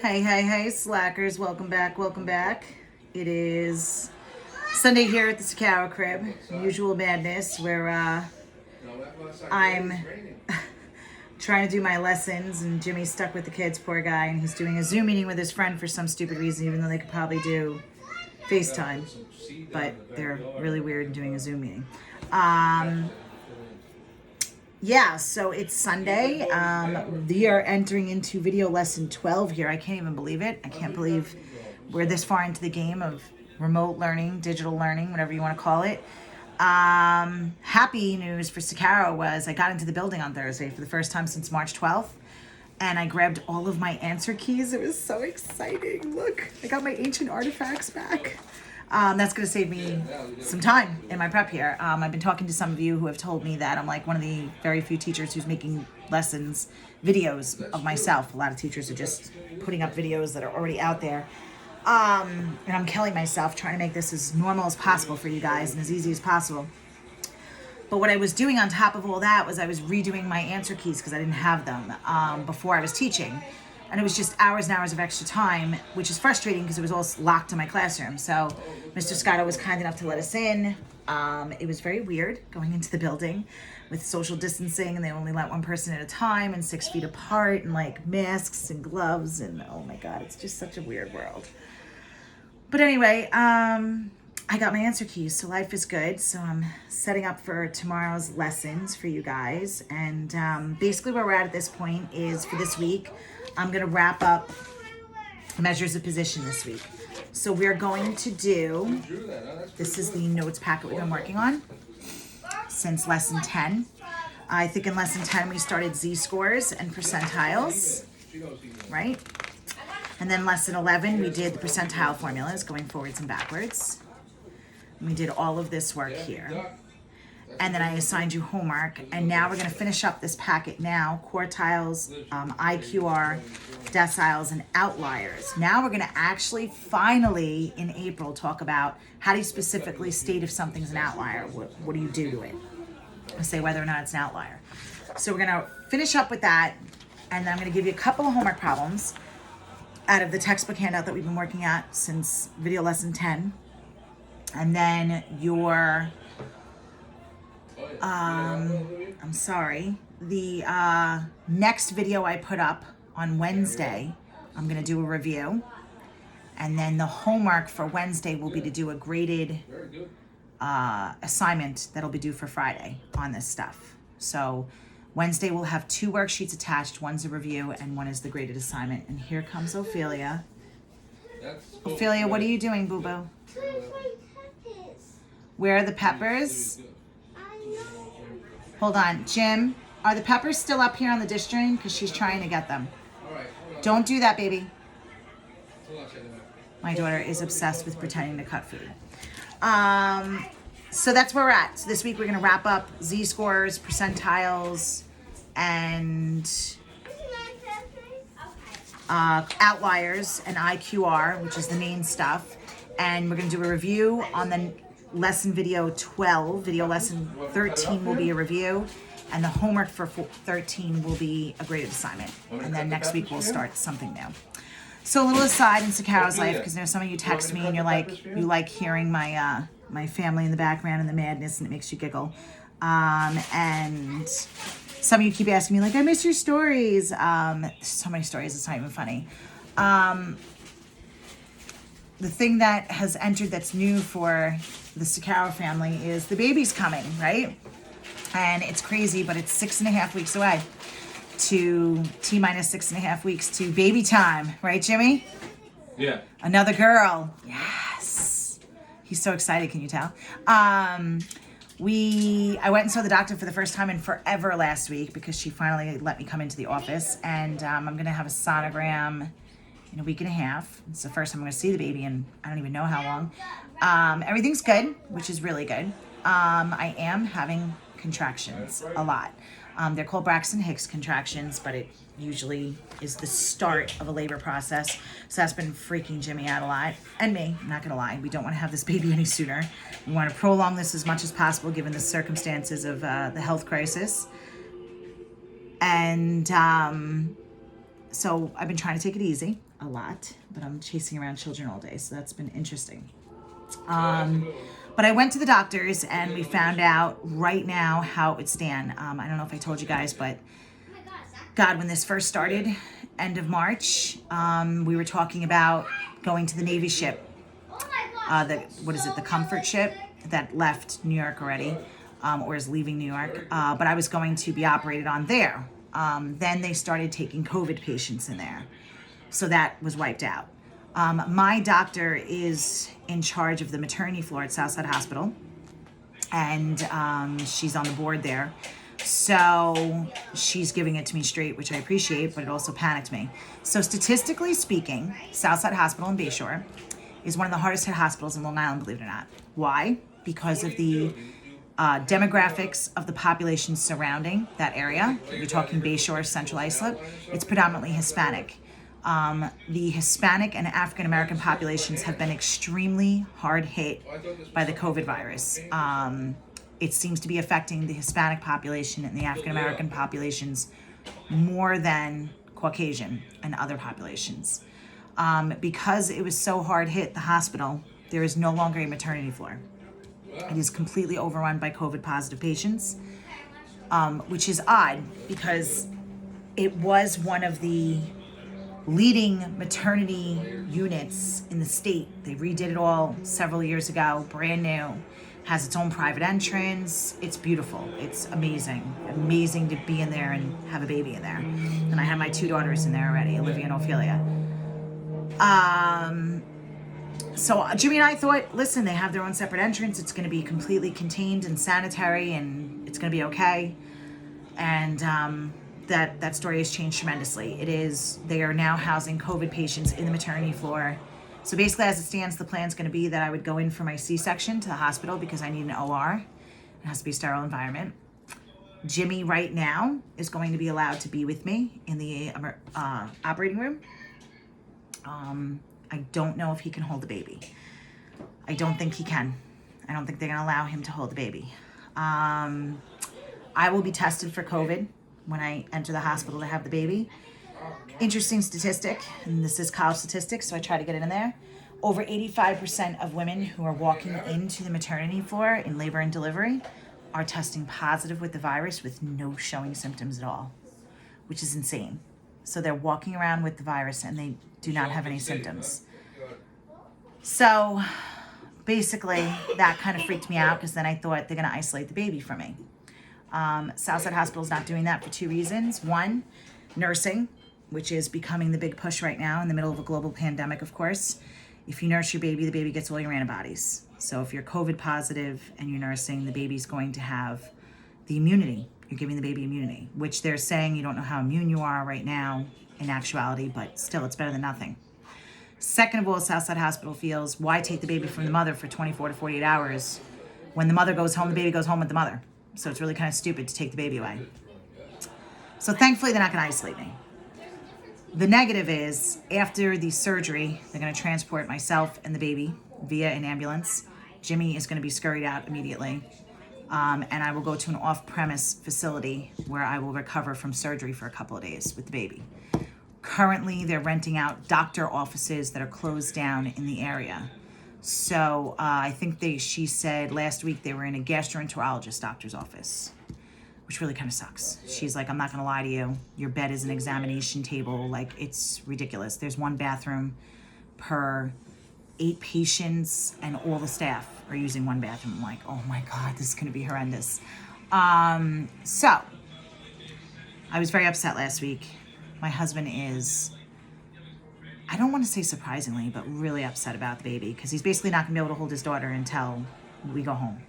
Hey, hey, hey, slackers. Welcome back, welcome back. It is Sunday here at the Sakara Crib. Usual madness where I'm trying to do my lessons and Jimmy's stuck with the kids, poor guy, and he's doing a Zoom meeting with his friend for some stupid reason, even though they could probably do FaceTime. But they're really weird doing a Zoom meeting. Yeah, so it's Sunday. We are entering into video lesson 12 here. I can't even believe it. I can't believe we're this far into the game of remote learning, digital learning, whatever you want to call it. Happy news for Sakara was I got into the building on Thursday for the first time since March 12th. And I grabbed all of my answer keys. It was so exciting. Look, I got my ancient artifacts back. That's going to save me some time in my prep here. I've been talking to some of you who have told me that I'm like one of the very few teachers who's making lessons, videos of myself. A lot of teachers are just putting up videos that are already out there. And I'm killing myself trying to make this as normal as possible for you guys and as easy as possible. But what I was doing on top of all that was I was redoing my answer keys because I didn't have them before I was teaching. And it was just hours and hours of extra time, which is frustrating because it was all locked in my classroom. So Mr. Scotto was kind enough to let us in. It was very weird going into the building with social distancing, and they only let one person at a time and 6 feet apart and like masks and gloves. And oh my God, it's just such a weird world. But anyway, I got my answer keys, so life is good. So I'm setting up for tomorrow's lessons for you guys. And basically where we're at this point is for this week, I'm going to wrap up measures of position this week. So we're going to do, this is the notes packet we've been working on since lesson 10. I think in lesson 10 we started z-scores and percentiles, right? And then lesson 11 we did the percentile formulas going forwards and backwards. And we did all of this work here. And then I assigned you homework. And now we're going to finish up this packet now. Quartiles, IQR, deciles, and outliers. Now we're going to actually finally in April talk about how do you specifically state if something's an outlier? What do you do to it? Say whether or not it's an outlier. So we're going to finish up with that. And then I'm going to give you a couple of homework problems out of the textbook handout that we've been working at since video lesson 10. And then your... I'm sorry, the next video I put up on Wednesday, I'm going to do a review. And then the homework for Wednesday will be to do a graded assignment that'll be due for Friday on this stuff. So Wednesday we'll have 2 worksheets attached. One's a review and one is the graded assignment. And here comes Ophelia. Ophelia, what are you doing, boo-boo? Where are the peppers? Hold on. Jim, are the peppers still up here on the dish drain? Because she's trying to get them. Don't do that, baby. My daughter is obsessed with pretending to cut food. So that's where we're at. So this week we're going to wrap up z-scores, percentiles, and outliers and IQR, which is the main stuff. And we're going to do a review on the lesson video 12. Video lesson 13 will be a review, and the homework for 13 will be a graded assignment. And then next week we'll start something new. So a little aside in Sakara's life, because some of you text me and you're like, you like hearing my my family in the background and the madness, and it makes you giggle. And some of you keep asking me like, I miss your stories. There's so many stories, it's not even funny. The thing that has entered that's new for the Sakara family is the baby's coming, right? And it's crazy, but it's 6.5 weeks away to T-minus 6.5 weeks to baby time, right, Jimmy? Yeah. Another girl. Yes. He's so excited, can you tell? I went and saw the doctor for the first time in forever last week because she finally let me come into the office, and I'm going to have a sonogram in a week and a half. It's the first time I'm going to see the baby in I don't even know how long. Everything's good, which is really good. I am having contractions a lot. They're called Braxton Hicks contractions, but it usually is the start of a labor process. So that's been freaking Jimmy out a lot. And me, I'm not going to lie. We don't want to have this baby any sooner. We want to prolong this as much as possible given the circumstances of the health crisis. And So I've been trying to take it easy a lot, but I'm chasing around children all day, so that's been interesting. But I went to the doctors and we found out right now how it would stand. I don't know if I told you guys, but God, when this first started, end of March, we were talking about going to the Navy ship. The Comfort ship that left New York already, or is leaving New York. But I was going to be operated on there. Then they started taking COVID patients in there. So that was wiped out. My doctor is in charge of the maternity floor at Southside Hospital, and she's on the board there. So she's giving it to me straight, which I appreciate, but it also panicked me. So statistically speaking, Southside Hospital in Bayshore is one of the hardest hit hospitals in Long Island, believe it or not. Why? Because of the demographics of the population surrounding that area. You're talking Bayshore, Central Islip. It's predominantly Hispanic. The Hispanic and African American populations have been extremely hard hit by the COVID virus. It seems to be affecting the Hispanic population and the African American populations more than Caucasian and other populations. Because it was so hard hit, the hospital, there is no longer a maternity floor. It is completely overrun by COVID positive patients, which is odd because it was one of the leading maternity units in the state. They redid it all several years ago, brand new, has its own private entrance. It's beautiful. It's amazing. Amazing to be in there and have a baby in there. And I have my 2 daughters in there already, Olivia and Ophelia. So Jimmy and I thought, listen, they have their own separate entrance. It's going to be completely contained and sanitary, and it's going to be okay. And that story has changed tremendously. They are now housing COVID patients in the maternity floor. So basically, as it stands, the plan's going to be that I would go in for my C-section to the hospital because I need an OR. It has to be a sterile environment. Jimmy right now is going to be allowed to be with me in the operating room. I don't know if he can hold the baby. I don't think he can. I don't think they're going to allow him to hold the baby. I will be tested for COVID when I enter the hospital to have the baby. Interesting statistic, and this is college statistics, so I try to get it in there. Over 85% of women who are walking into the maternity floor in labor and delivery are testing positive with the virus with no showing symptoms at all, which is insane. So they're walking around with the virus and they do not have any symptoms. So basically that kind of freaked me out because then I thought they're going to isolate the baby from me. Southside Hospital is not doing that for 2 reasons. One, nursing, which is becoming the big push right now in the middle of a global pandemic, of course. If you nurse your baby, the baby gets all your antibodies. So if you're COVID positive and you're nursing, the baby's going to have the immunity. You're giving the baby immunity, which they're saying you don't know how immune you are right now in actuality, but still it's better than nothing. Second of all, Southside Hospital feels, why take the baby from the mother for 24 to 48 hours? When the mother goes home, the baby goes home with the mother. So it's really kind of stupid to take the baby away. So thankfully, they're not going to isolate me. The negative is, after the surgery, they're going to transport myself and the baby via an ambulance. Jimmy is going to be scurried out immediately. And I will go to an off-premise facility where I will recover from surgery for a couple of days with the baby. Currently, they're renting out doctor offices that are closed down in the area. So I think she said last week they were in a gastroenterologist doctor's office, which really kind of sucks. She's like, I'm not going to lie to you. Your bed is an examination table. Like, it's ridiculous. There's 1 bathroom per 8 patients, and all the staff are using 1 bathroom. I'm like, oh my God, this is going to be horrendous. So I was very upset last week. My husband is, I don't want to say surprisingly, but really upset about the baby because he's basically not going to be able to hold his daughter until we go home.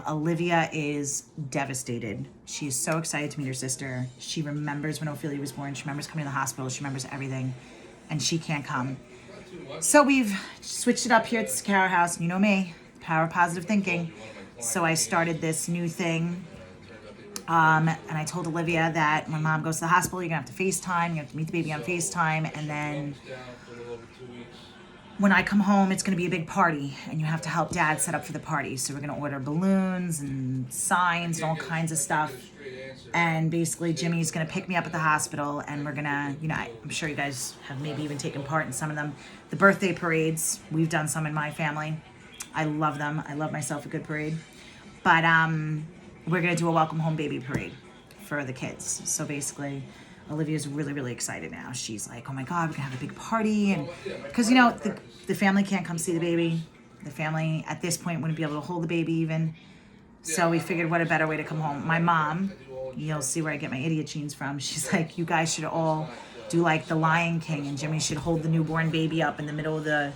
Olivia is devastated. She is so excited to meet her sister. She remembers when Ophelia was born. She remembers coming to the hospital. She remembers everything, and she can't come. So we've switched it up here at the Sakara house. You know me, power of positive thinking. So I started this new thing. And I told Olivia that when mom goes to the hospital, you're going to have to FaceTime. You have to meet the baby on FaceTime. And then when I come home, it's going to be a big party. And you have to help dad set up for the party. So we're going to order balloons and signs and all kinds of stuff. And basically Jimmy's gonna pick me up at the hospital, and we're gonna, I'm sure you guys have maybe even taken part in some of them. The birthday parades, we've done some in my family. I love them. I love myself a good parade. But we're gonna do a welcome home baby parade for the kids. So basically, Olivia's really, really excited now. She's like, oh my God, we're gonna have a big party. And because, the family can't come see the baby. The family at this point wouldn't be able to hold the baby even. So we figured what a better way to come home. My mom, you'll see where I get my idiot jeans from. She's like, you guys should all do like the Lion King, and Jimmy should hold the newborn baby up in the middle of the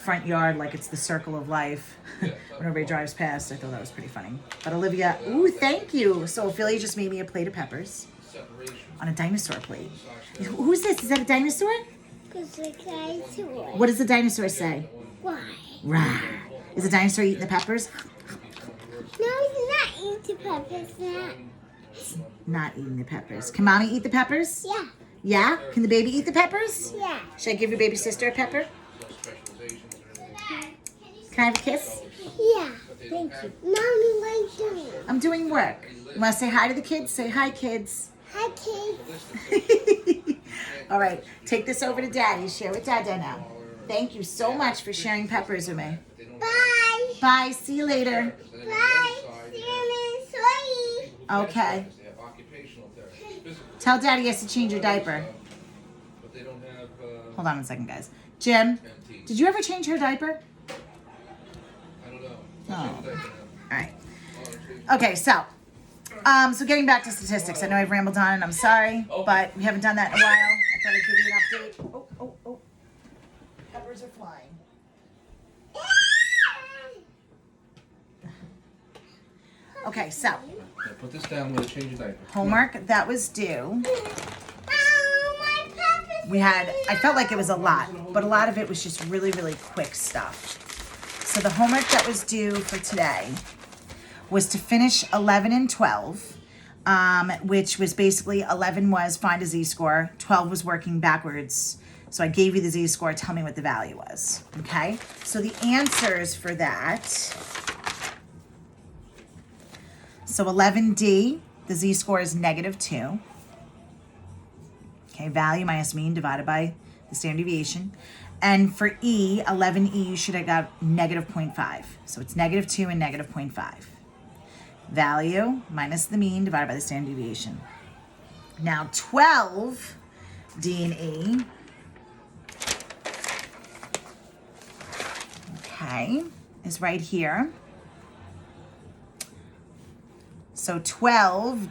front yard like it's the circle of life. When everybody drives past, I thought that was pretty funny. But Olivia, ooh, thank you. So Ophelia just made me a plate of peppers on a dinosaur plate. Who's this? Is that a dinosaur? It's a dinosaur. What does the dinosaur say? Why? Rah. Is the dinosaur eating the peppers? No, he's not eating peppers. Not eating the peppers. Can mommy eat the peppers? Yeah. Yeah? Can the baby eat the peppers? Yeah. Should I give your baby sister a pepper? Can I have a kiss? Yeah. Thank you. Mommy, what are you doing? I'm doing work. You want to say hi to the kids? Say hi, kids. Hi, kids. All right. Take this over to Daddy. Share with Dada now. Thank you so much for sharing peppers with me. Bye. Bye. See you later. Bye. See you in Soy. Okay. Tell Daddy he has to change your diaper. Hold on a second, guys. Jim, did you ever change her diaper? Oh. All right. Okay, so getting back to statistics. I know I've rambled on and I'm sorry, but we haven't done that in a while. I thought I'd give you an update. Oh. Peppers are flying. Okay, so Put this down. I'm going to change your diaper. homework that was due. Oh, my peppers. I felt like it was a lot, but a lot of it was just really, really quick stuff. So the homework that was due for today was to finish 11 and 12, which was basically 11 was find a z-score, 12 was working backwards. So I gave you the z-score, tell me what the value was, okay? So the answers for that, so 11D, the z-score is -2. Okay, value minus mean divided by the standard deviation. And for E, 11E, you should have got -0.5. So it's -2 and -0.5. Value minus the mean divided by the standard deviation. Now 12, D and E. Okay, is right here. So 12,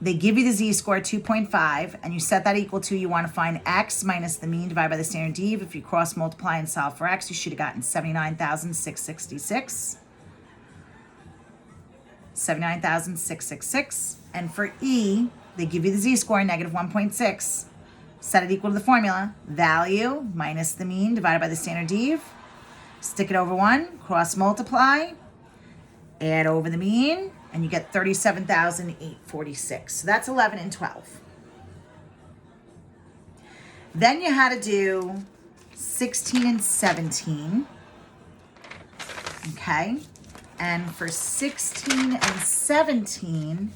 they give you the z-score 2.5, and you set that equal to, you want to find x minus the mean divided by the standard dev. If you cross multiply and solve for x, you should have gotten 79,666. 79,666. And for E, they give you the z-score -1.6. Set it equal to the formula. Value minus the mean divided by the standard dev. Stick it over 1, cross multiply, add over the mean, and you get 37,846. So that's 11 and 12. Then you had to do 16 and 17. Okay. And for 16 and 17,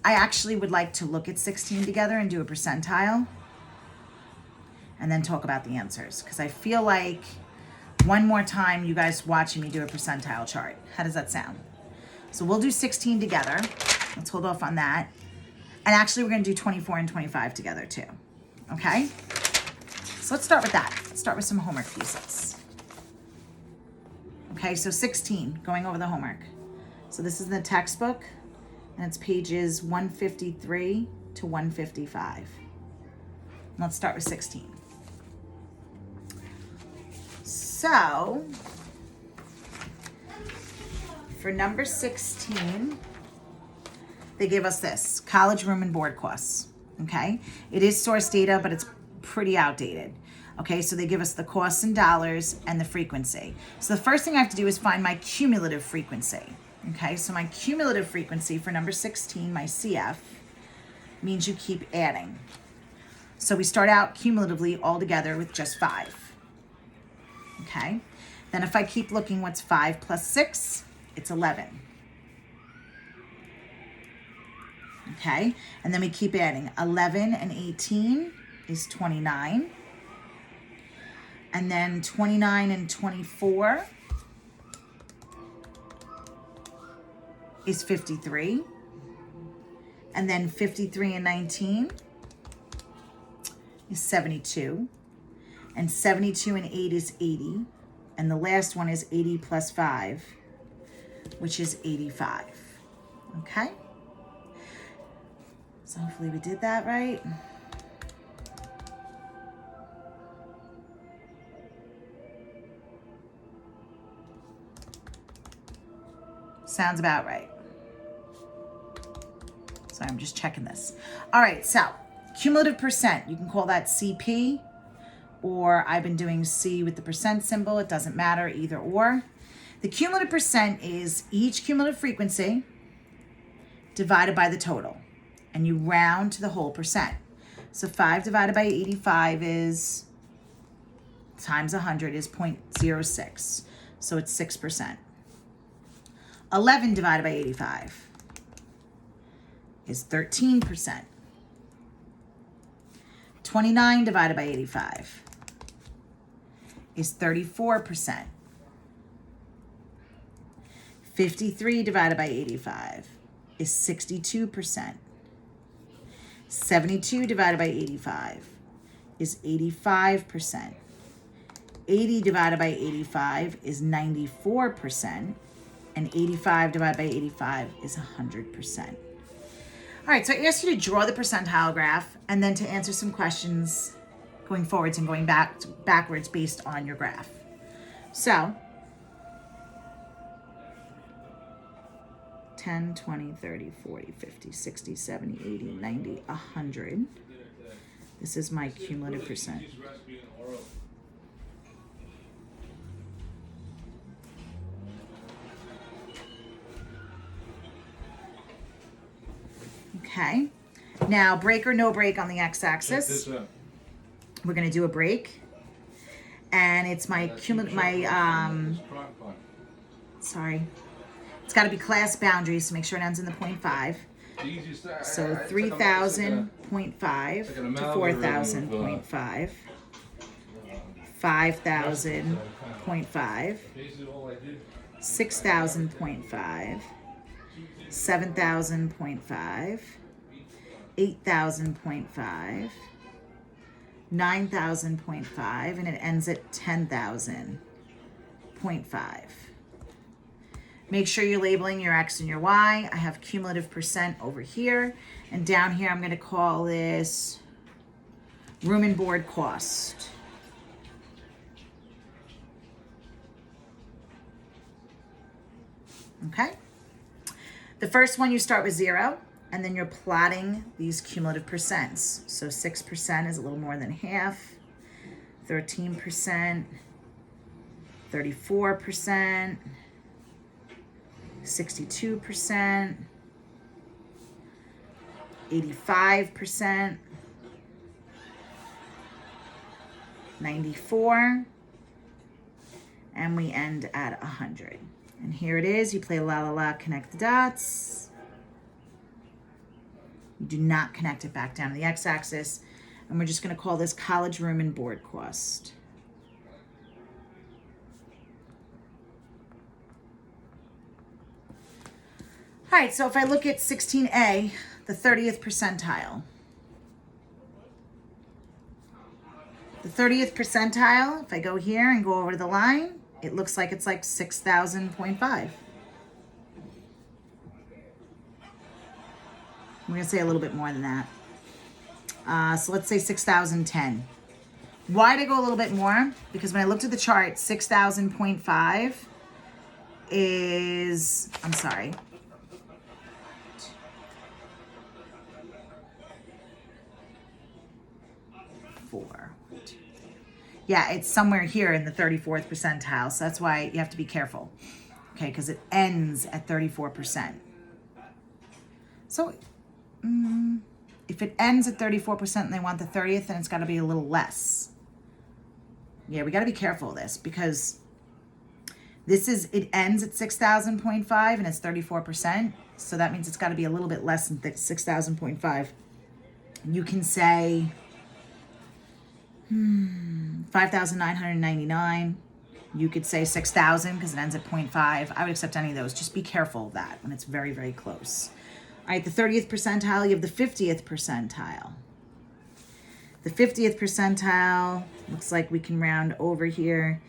I actually would like to look at 16 together and do a percentile and then talk about the answers. Because I feel like one more time you guys watching me do a percentile chart. How does that sound? So we'll do 16 together. Let's hold off on that. And actually we're gonna do 24 and 25 together too. Okay? So let's start with that. Let's start with some homework pieces. Okay, so 16, going over the homework. So this is in the textbook, and it's pages 153 to 155. Let's start with 16. So, for number 16, they give us this, college room and board costs, okay? It is source data, but it's pretty outdated. Okay, so they give us the costs in dollars and the frequency. So the first thing I have to do is find my cumulative frequency. Okay, so my cumulative frequency for number 16, my CF, means you keep adding. So we start out cumulatively all together with just 5. Okay, then if I keep looking, what's 5 plus 6? It's 11. Okay, and then we keep adding. 11 and 18 is 29. And then 29 and 24 is 53. And then 53 and 19 is 72. And 72 and 8 is 80. And the last one is 80 plus 5, which is 85. Okay? So hopefully we did that right. Sounds about right. So I'm just checking this. All right, so cumulative percent, you can call that CP, or I've been doing C with the percent symbol. It doesn't matter, either or. The cumulative percent is each cumulative frequency divided by the total, and you round to the whole percent. So 5 divided by 85 is, times 100 is 0.06, so it's 6%. 11 divided by 85 is 13%. 29 divided by 85 is 34%. 53 divided by 85 is 62%. 72 divided by 85 is 85%. 80 divided by 85 is 94%. And 85 divided by 85 is 100%. All right, so I asked you to draw the percentile graph and then to answer some questions going forwards and going backwards based on your graph. So 10, 20, 30, 40, 50, 60, 70, 80, 90, 100. This is my cumulative percent. Okay, now break or no break on the x-axis. We're gonna do a break, and it's my cumulative, sorry, it's got to be class boundaries, so make sure it ends in the 0.5. So 3,000.5 to 4,000.5, 5,000.5, 6,000.5, 7,000.5, 8,000.5, 9,000.5, and it ends at 10,000.5. Make sure you're labeling your X and your Y. I have cumulative percent over here, and down here I'm going to call this room and board cost. Okay? The first one, you start with 0, and then you're plotting these cumulative percents. So 6% is a little more than half, 13%, 34%, 62%, 85%, 94%, and we end at 100. And here it is. You play la la la, connect the dots. You do not connect it back down to the x-axis. And we're just going to call this college room and board cost. All right, so if I look at 16A, the 30th percentile. The 30th percentile, if I go here and go over to the line, it looks like it's like 6,000.5. We're gonna say a little bit more than that. So let's say 6,010. Why did I go a little bit more? Because when I looked at the chart, 6,000.5 is, I'm sorry. Yeah, it's somewhere here in the 34th percentile, so that's why you have to be careful, okay, because it ends at 34%. So if it ends at 34% and they want the 30th, then it's got to be a little less. Yeah, we got to be careful of this, because It ends at 6,000.5 and it's 34%. So that means it's got to be a little bit less than 6,000.5. You can say 5,999. You could say 6,000 because it ends at 0.5. I would accept any of those. Just be careful of that when it's very, very close. All right, the 30th percentile, you have the 50th percentile. The 50th percentile looks like we can round over here.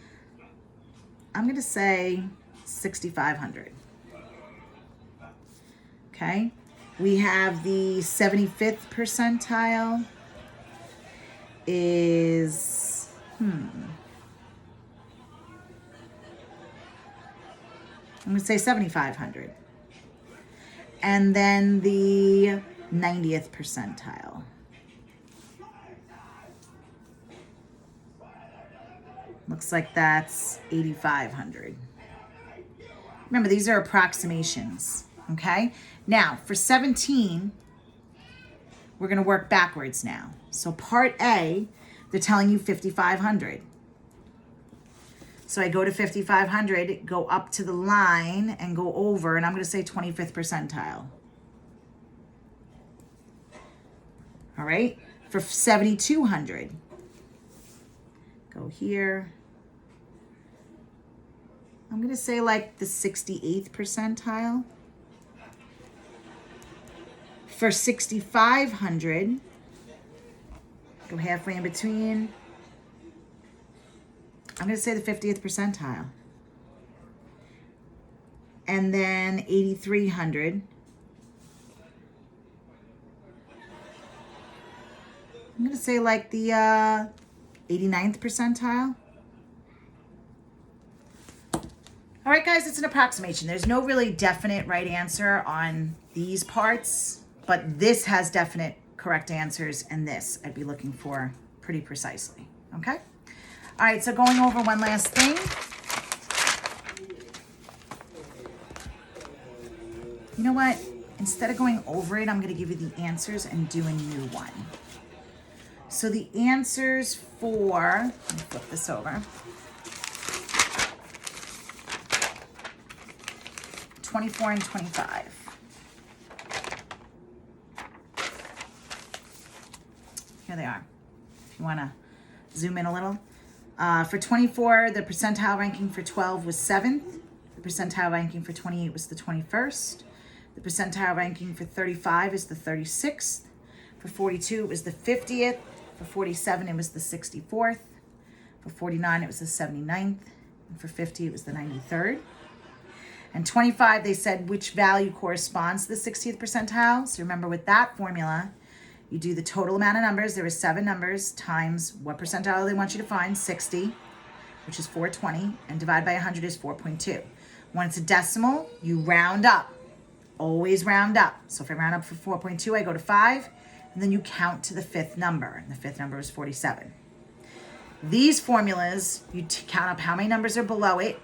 I'm going to say 6,500. Okay. We have the 75th percentile is, I'm going to say 7,500. And then the 90th percentile. Looks like that's 8,500. Remember, these are approximations, okay? Now, for 17, we're going to work backwards now. So part A, they're telling you 5,500. So I go to 5,500, go up to the line and go over, and I'm going to say 25th percentile. All right? For 7,200, go here. I'm going to say like the 68th percentile. For 6,500, go halfway in between. I'm going to say the 50th percentile. And then 8,300. I'm going to say like the 89th percentile. All right, guys, it's an approximation. There's no really definite right answer on these parts, but this has definite correct answers, and this I'd be looking for pretty precisely, okay? All right, so going over one last thing. You know what? Instead of going over it, I'm going to give you the answers and do a new one. So the answers for, let me flip this over. 24 and 25. Here they are. If you want to zoom in a little. For 24, the percentile ranking for 12 was 7th. The percentile ranking for 28 was the 21st. The percentile ranking for 35 is the 36th. For 42, it was the 50th. For 47, it was the 64th. For 49, it was the 79th. And for 50, it was the 93rd. And 25, they said which value corresponds to the 60th percentile. So remember, with that formula, you do the total amount of numbers. There were 7 numbers times what percentile they want you to find, 60, which is 420, and divide by 100 is 4.2. When it's a decimal, you round up. Always round up. So if I round up for 4.2, I go to 5, and then you count to the 5th number. And the 5th number is 47. These formulas, you count up how many numbers are below it.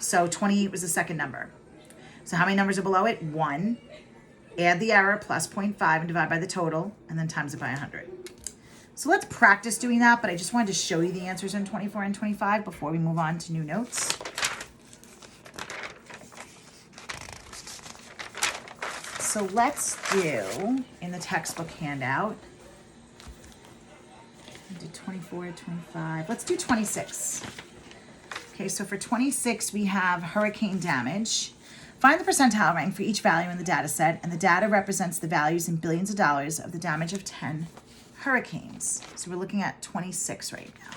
So 28 was the second number. So how many numbers are below it? 1. Add the error plus 0.5 and divide by the total, and then times it by 100. So let's practice doing that, but I just wanted to show you the answers in 24 and 25 before we move on to new notes. So let's do, in the textbook handout, do 24, 25. Let's do 26. Okay, so for 26, we have hurricane damage. Find the percentile rank for each value in the data set, and the data represents the values in billions of dollars of the damage of 10 hurricanes. So we're looking at 26 right now.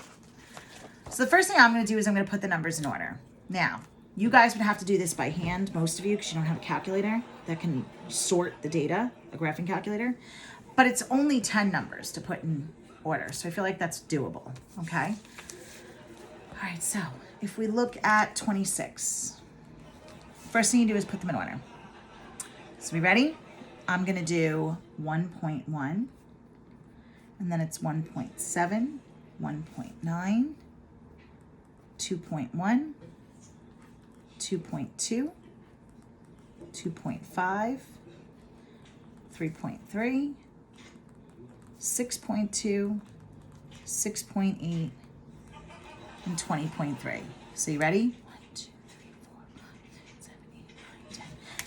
So the first thing I'm going to do is I'm going to put the numbers in order. Now, you guys would have to do this by hand, most of you, because you don't have a calculator that can sort the data, a graphing calculator. But it's only 10 numbers to put in order, so I feel like that's doable, okay? All right, so if we look at 26, first thing you do is put them in order. So we ready? I'm going to do 1.1, and then it's 1.7, 1.9, 2.1, 2.2, 2.5, 3.3, 6.2, 6.8, and 20.3. So you ready? 1, 2, 3,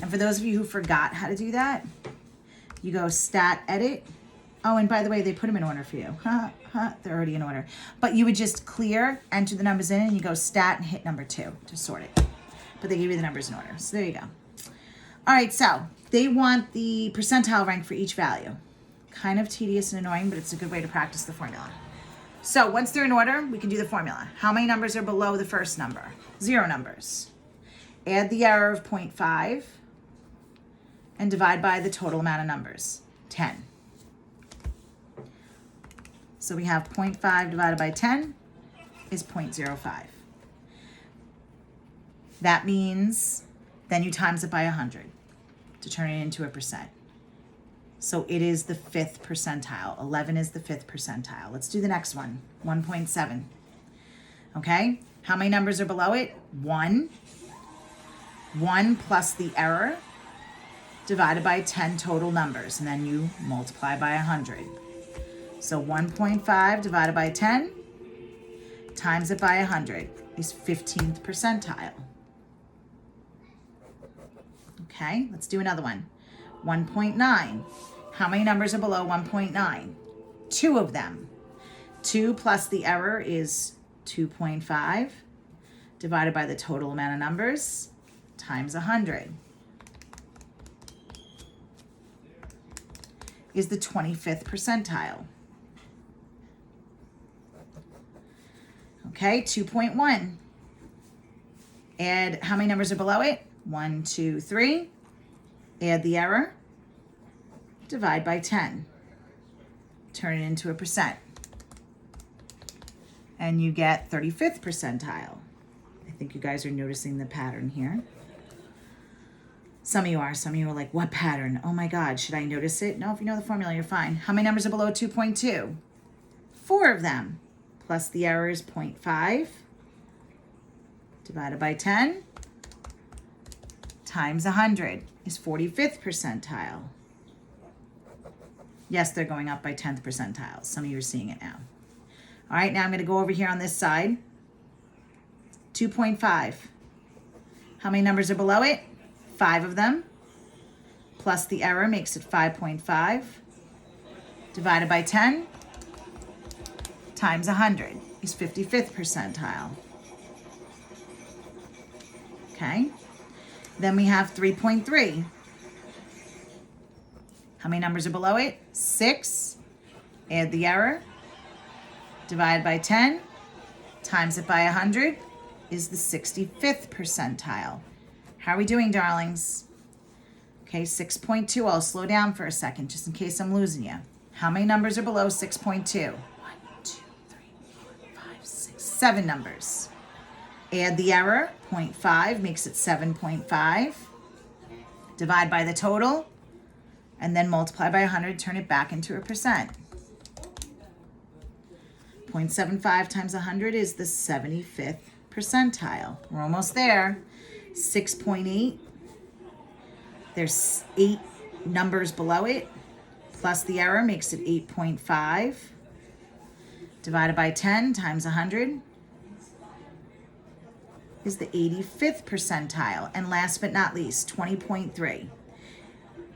And for those of you who forgot how to do that, you go stat edit. Oh, and by the way, they put them in order for you. They're already in order. But you would just clear, enter the numbers in, and you go stat and hit number 2 to sort it. But they give you the numbers in order. So there you go. All right, so they want the percentile rank for each value. Kind of tedious and annoying, but it's a good way to practice the formula. So once they're in order, we can do the formula. How many numbers are below the first number? 0 numbers. Add the error of 0.5 and divide by the total amount of numbers, 10. So we have 0.5 divided by 10 is 0.05. That means then you times it by 100 to turn it into a percent. So it is the 5th percentile. 11 is the 5th percentile. Let's do the next one, 1.7. Okay, how many numbers are below it? 1. 1 plus the error divided by 10 total numbers, and then you multiply by 100. So 1.5 divided by 10 times it by 100 is 15th percentile. Okay, let's do another one. 1.9. How many numbers are below 1.9? 2 of them. 2 plus the error is 2.5 divided by the total amount of numbers times 100 is the 25th percentile. Okay, 2.1. Add how many numbers are below it? 1, 2, 3. Add the error. Divide by 10. Turn it into a percent. And you get 35th percentile. I think you guys are noticing the pattern here. Some of you are. Some of you are like, what pattern? Oh my God, should I notice it? No, if you know the formula, you're fine. How many numbers are below 2.2? 4 of them. Plus the error is 0.5 divided by 10 times 100 is 45th percentile. Yes, they're going up by 10th percentiles. Some of you are seeing it now. All right, now I'm going to go over here on this side. 2.5. How many numbers are below it? 5 of them. Plus the error makes it 5.5 divided by 10 times 100 is 55th percentile. Okay. Then we have 3.3. How many numbers are below it? 6. Add the error. Divide by 10. Times it by 100 is the 65th percentile. How are we doing, darlings? Okay, 6.2. I'll slow down for a second just in case I'm losing you. How many numbers are below 6.2? 1, 2, 3, 4, 5, 6, 7 numbers. Add the error. 0.5 makes it 7.5. Divide by the total. And then multiply by 100, turn it back into a percent. 0.75 times 100 is the 75th percentile. We're almost there. 6.8. There's 8 numbers below it. Plus the error makes it 8.5. Divided by 10 times 100 is the 85th percentile. And last but not least, 20.3.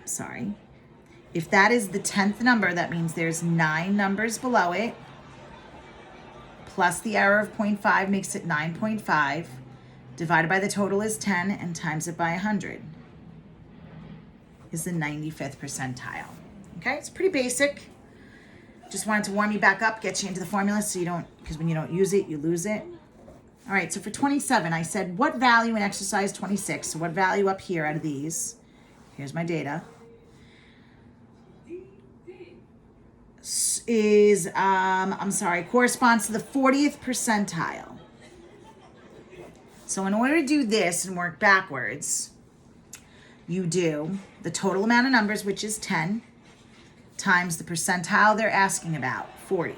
Sorry. If that is the 10th number, that means there's 9 numbers below it. Plus the error of 0.5 makes it 9.5. Divided by the total is 10 and times it by 100 is the 95th percentile. Okay, it's pretty basic. Just wanted to warm you back up, get you into the formula so you don't, because when you don't use it, you lose it. All right, so for 27, I said, what value in exercise 26? So what value up here out of these? Here's my data. Corresponds to the 40th percentile. So in order to do this and work backwards, you do the total amount of numbers, which is 10, times the percentile they're asking about, 40.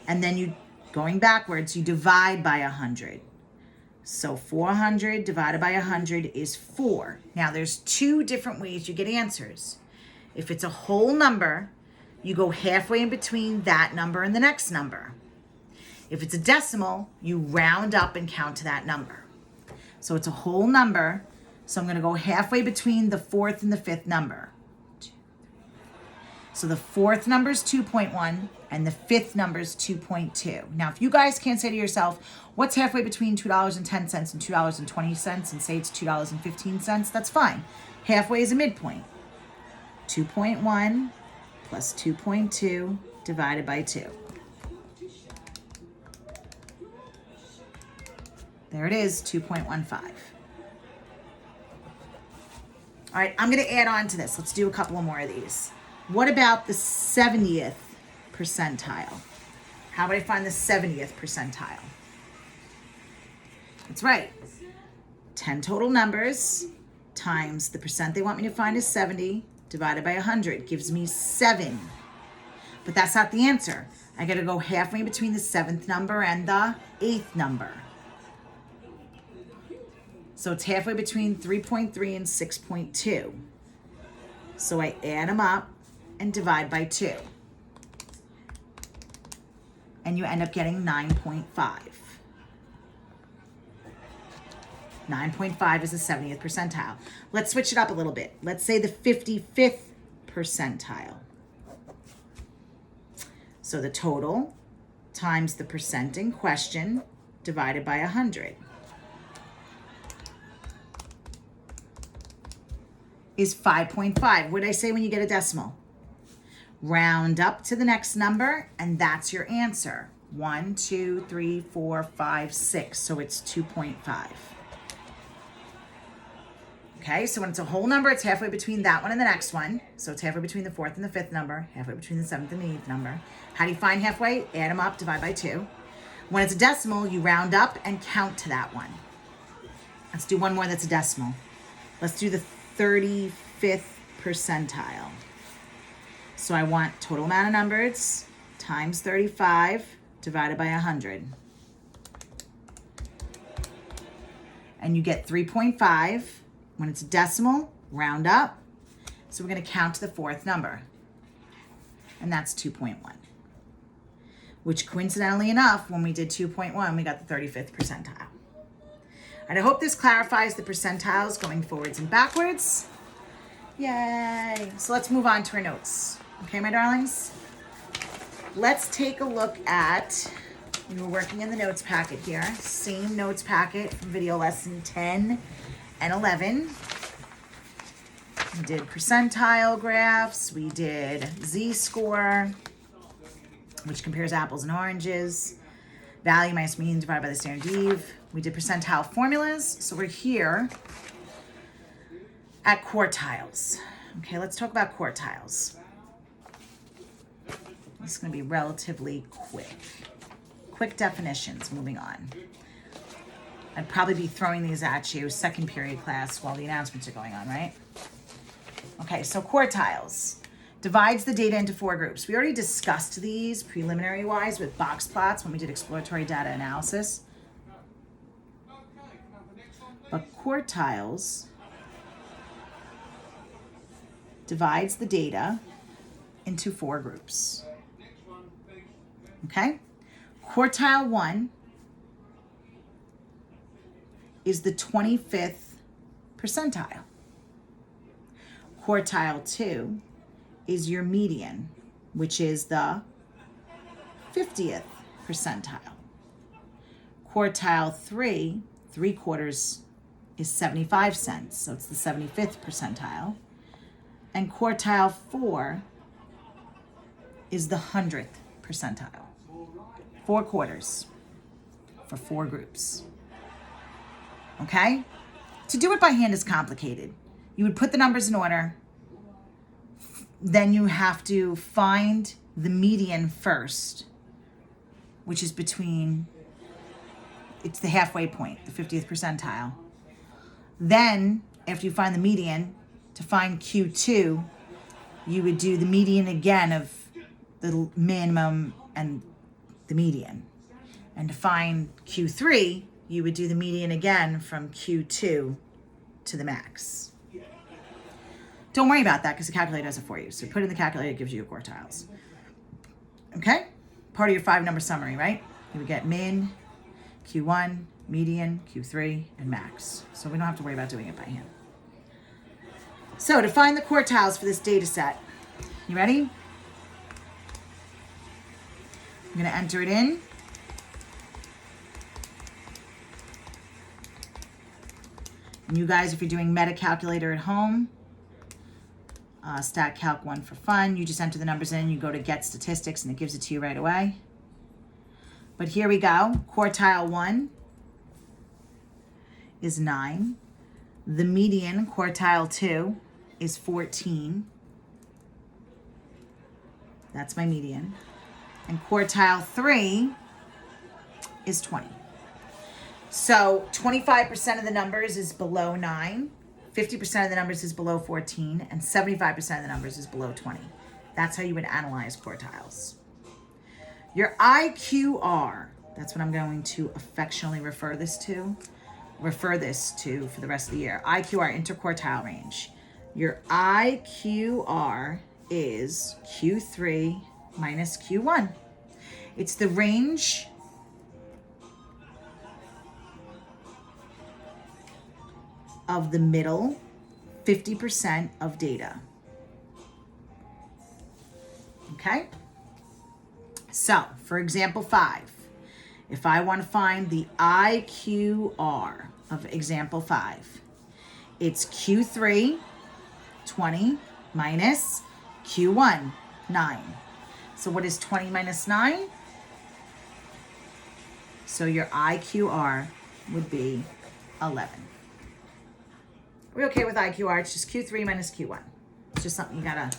And then you, going backwards, you divide by 100. So 400 divided by 100 is 4. Now there's 2 different ways you get answers. If it's a whole number, you go halfway in between that number and the next number. If it's a decimal, you round up and count to that number. So it's a whole number, So I'm going to go halfway between the fourth and the fifth number. So the fourth number is 2.1 and the fifth number is 2.2. Now, if you guys can't say to yourself, what's halfway between $2.10 and $2.20 and say it's $2.15, that's fine. Halfway is a midpoint. 2.1 plus 2.2 divided by 2. There it is, 2.15. All right, I'm going to add on to this. Let's do a couple more of these. What about the 70th percentile? How would I find the 70th percentile? That's right. 10 total numbers times the percent they want me to find is 70 divided by 100 gives me 7. But that's not the answer. I got to go halfway between the 7th number and the 8th number. So it's halfway between 3.3 and 6.2. So I add them up and divide by 2. And you end up getting 9.5. 9.5 is the 70th percentile. Let's switch it up a little bit. Let's say the 55th percentile. So the total times the percent in question divided by 100 is 5.5. What did I say when you get a decimal? Round up to the next number, and that's your answer. 1, 2, 3, 4, 5, 6. So it's 2.5. Okay, so when it's a whole number, it's halfway between that one and the next one. So it's halfway between the 4th and the 5th number, halfway between the 7th and the 8th number. How do you find halfway? Add them up, divide by 2. When it's a decimal, you round up and count to that one. Let's do one more that's a decimal. Let's do the 35th percentile. So I want total amount of numbers times 35 divided by 100. And you get 3.5. When it's a decimal, round up. So we're going to count to the 4th number. And that's 2.1. Which coincidentally enough, when we did 2.1, we got the 35th percentile. And I hope this clarifies the percentiles going forwards and backwards. Yay! So let's move on to our notes. Okay, my darlings? Let's take a look at, we were working in the notes packet here. Same notes packet from video lesson 10 and 11. We did percentile graphs. We did z-score, which compares apples and oranges. Value minus mean divided by the standard deviation. We did percentile formulas. So we're here at quartiles. Okay, let's talk about quartiles. This is going to be relatively quick. Quick definitions, moving on. I'd probably be throwing these at you second period class while the announcements are going on, right? Okay, so quartiles. Divides the data into 4 groups. We already discussed these preliminary-wise with box plots when we did exploratory data analysis. But quartiles divides the data into 4 groups. Okay? Quartile 1 is the 25th percentile. Quartile 2 is your median, which is the 50th percentile. Quartile 3, 3/4 is 75 cents, so it's the 75th percentile. And quartile 4 is the 100th percentile. 4/4 for 4 groups. Okay? To do it by hand is complicated. You would put the numbers in order, then you have to find the median first, which is between, it's the halfway point, the 50th percentile. Then, after you find the median, to find Q2, you would do the median again of the minimum and the median. And to find Q3, you would do the median again from Q2 to the max. Don't worry about that because the calculator does it for you. So put it in the calculator, it gives you your quartiles. Okay? Part of your 5-number summary, right? You would get min, Q1, median, Q3, and max. So we don't have to worry about doing it by hand. So to find the quartiles for this data set, you ready? I'm going to enter it in. And you guys, if you're doing meta calculator at home, Stat Calc 1 for fun, you just enter the numbers in, you go to get statistics, and it gives it to you right away. But here we go. Quartile 1 is 9. The median, quartile 2, is 14. That's my median. And quartile 3 is 20. So 25% of the numbers is below 9, 50% of the numbers is below 14, and 75% of the numbers is below 20. That's how you would analyze quartiles. Your IQR, that's what I'm going to affectionately refer this to for the rest of the year. IQR, interquartile range. Your IQR is Q3 minus Q1. It's the range of the middle 50% of data. Okay? So, for example 5, if I want to find the IQR of example 5, it's Q3, 20, minus Q1, 9. So what is 20 minus 9? So your IQR would be 11. Are we okay with IQR? It's just Q3 minus Q1. It's just something you gotta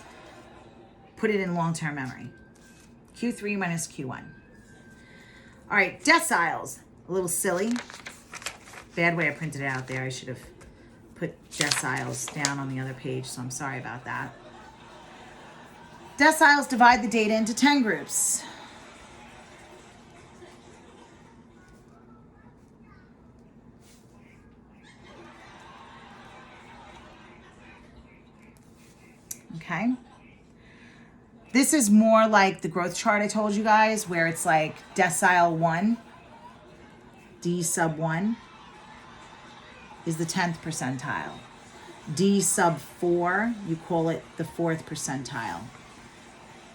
put it in long-term memory. Q3 minus Q1. All right, deciles. A little silly. Bad way I printed it out there. I should have put deciles down on the other page, so I'm sorry about that. Deciles divide the data into 10 groups. Okay. This is more like the growth chart I told you guys, where it's like decile 1, D sub 1 is the 10th percentile. D sub 4, you call it the 4th percentile.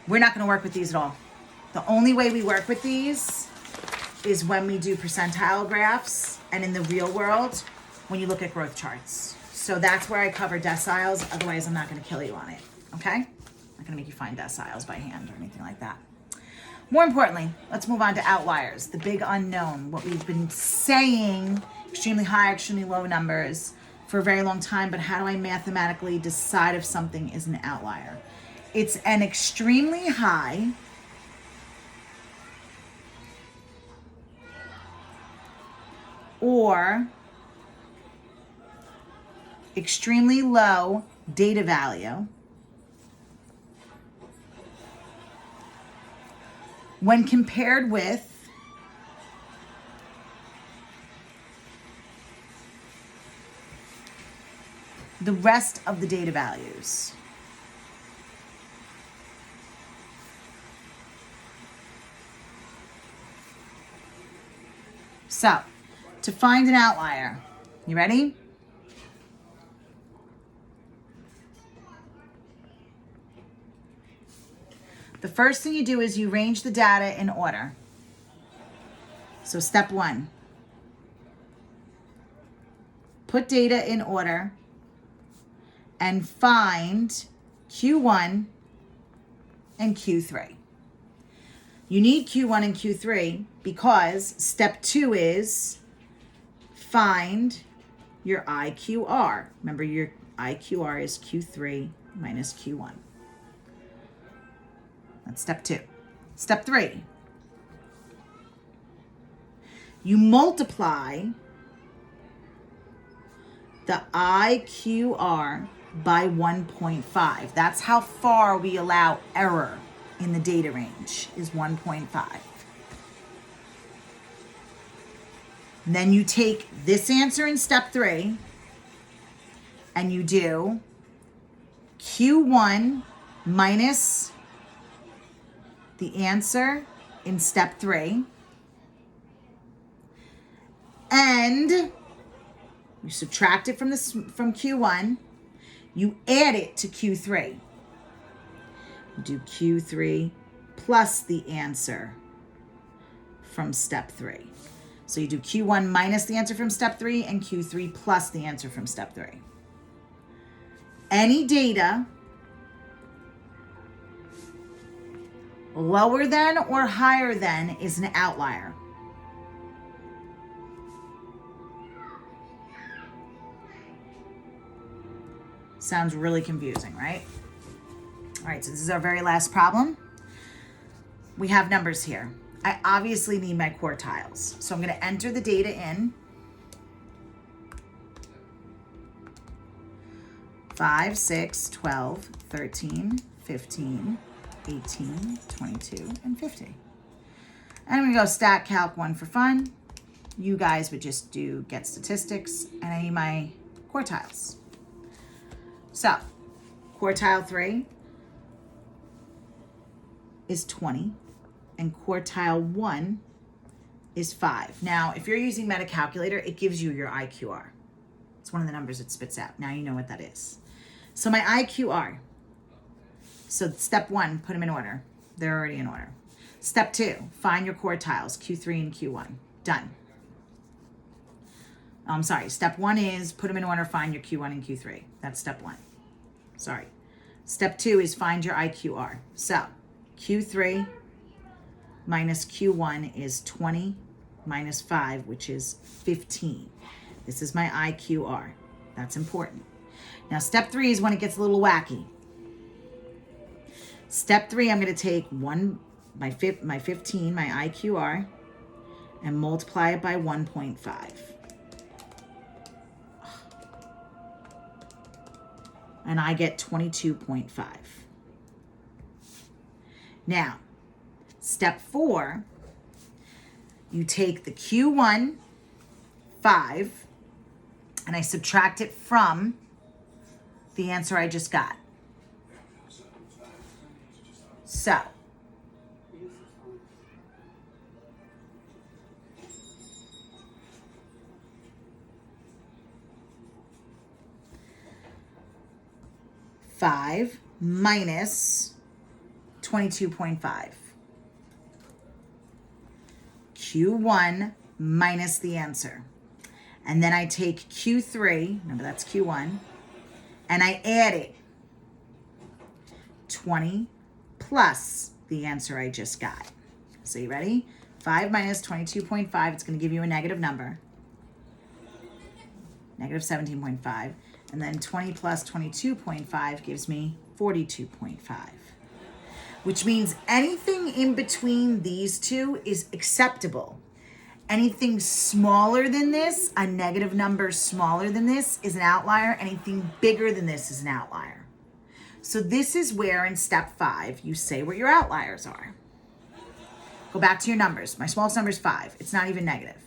We're not going to work with these at all. The only way we work with these is when we do percentile graphs and in the real world when you look at growth charts. So that's where I cover deciles. Otherwise, I'm not going to kill you on it. Okay? I'm not going to make you find deciles by hand or anything like that. More importantly, let's move on to outliers, the big unknown, what we've been saying, extremely high, extremely low numbers for a very long time, but how do I mathematically decide if something is an outlier? It's an extremely high or extremely low data value when compared with the rest of the data values. So, to find an outlier, you ready? The first thing you do is you arrange the data in order. So step 1, put data in order and find Q1 and Q3. You need Q1 and Q3 because step 2 is find your IQR. Remember, your IQR is Q3 minus Q1. That's step 2. Step 3. You multiply the IQR by 1.5. That's how far we allow error in the data range, is 1.5. Then you take this answer in step 3 and you do Q1 minus the answer in step 3, and you subtract it from Q1, you add it to Q3. You do Q3 plus the answer from step 3. So you do Q1 minus the answer from step 3 and Q3 plus the answer from step 3. Any data lower than or higher than is an outlier. Sounds really confusing, right? All right, so this is our very last problem. We have numbers here. I obviously need my quartiles. So I'm going to enter the data in. 5, 6, 12, 13, 15, 18, 22, and 50. And I'm going to go stat calc 1 for fun. You guys would just do get statistics, and I need my quartiles. So, quartile 3 is 20, and quartile 1 is 5. Now, if you're using MetaCalculator, it gives you your IQR. It's one of the numbers it spits out. Now you know what that is. So my IQR. So step 1, put them in order. They're already in order. Step 2, find your quartiles, Q3 and Q1. Done. I'm sorry. Step 1 is put them in order, find your Q1 and Q3. That's step 1. Sorry. Step 2 is find your IQR. So Q3 minus Q1 is 20 minus 5, which is 15. This is my IQR. That's important. Now, step 3 is when it gets a little wacky. Step 3, I'm going to take my 15, my IQR, and multiply it by 1.5. And I get 22.5. Now, step 4, you take the Q1, 5, and I subtract it from the answer I just got. So, five minus 22.5. Q1 minus the answer. And then I take Q3, remember that's Q1, and I add it. 20 plus the answer I just got. So you ready? 5 minus 22.5, it's going to give you a negative number. Negative 17.5. And then 20 plus 22.5 gives me 42.5. Which means anything in between these two is acceptable. Anything smaller than this, a negative number smaller than this, is an outlier. Anything bigger than this is an outlier. So this is where in step 5, you say what your outliers are. Go back to your numbers. My smallest number is 5. It's not even negative.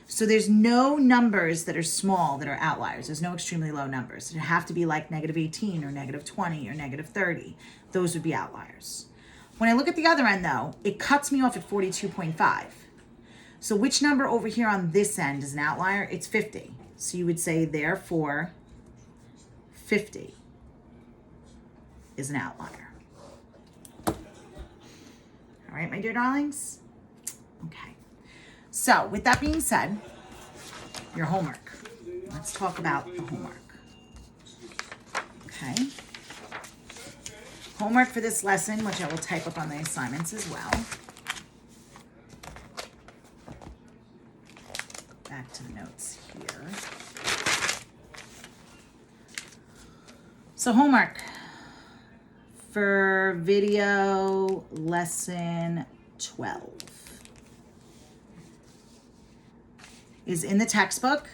So there's no numbers that are small that are outliers. There's no extremely low numbers. It have to be like negative 18 or negative 20 or negative 30. Those would be outliers. When I look at the other end though, it cuts me off at 42.5. So which number over here on this end is an outlier? It's 50. So you would say, therefore, 50 is an outlier. All right, my dear darlings? Okay. So with that being said, your homework. Let's talk about the homework. Okay. Homework for this lesson, which I will type up on the assignments as well. Back to the notes here. So homework for video lesson 12 is in the textbook,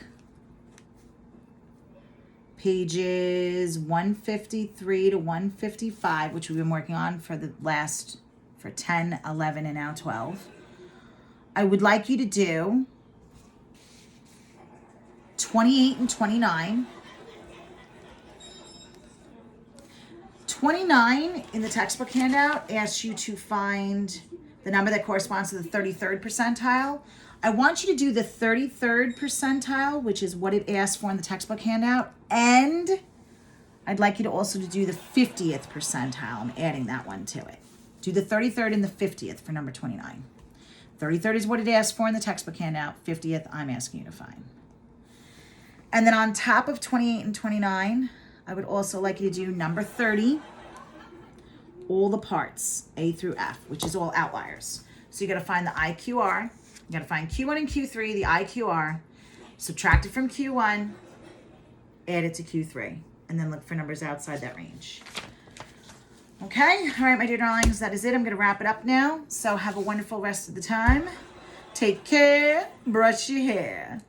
pages 153 to 155, which we've been working on for 10, 11, and now 12. I would like you to do 28 and 29. 29 in the textbook handout asks you to find the number that corresponds to the 33rd percentile. I want you to do the 33rd percentile, which is what it asks for in the textbook handout, and I'd like you to also to do the 50th percentile. I'm adding that one to it. Do the 33rd and the 50th for number 29. 33rd is what it asks for in the textbook handout. 50th, I'm asking you to find. And then on top of 28 and 29, I would also like you to do number 30, all the parts, A through F, which is all outliers. So you got to find the IQR. You got to find Q1 and Q3, the IQR, subtract it from Q1, add it to Q3, and then look for numbers outside that range. Okay, all right, my dear darlings, that is it. I'm going to wrap it up now. So have a wonderful rest of the time. Take care. Brush your hair.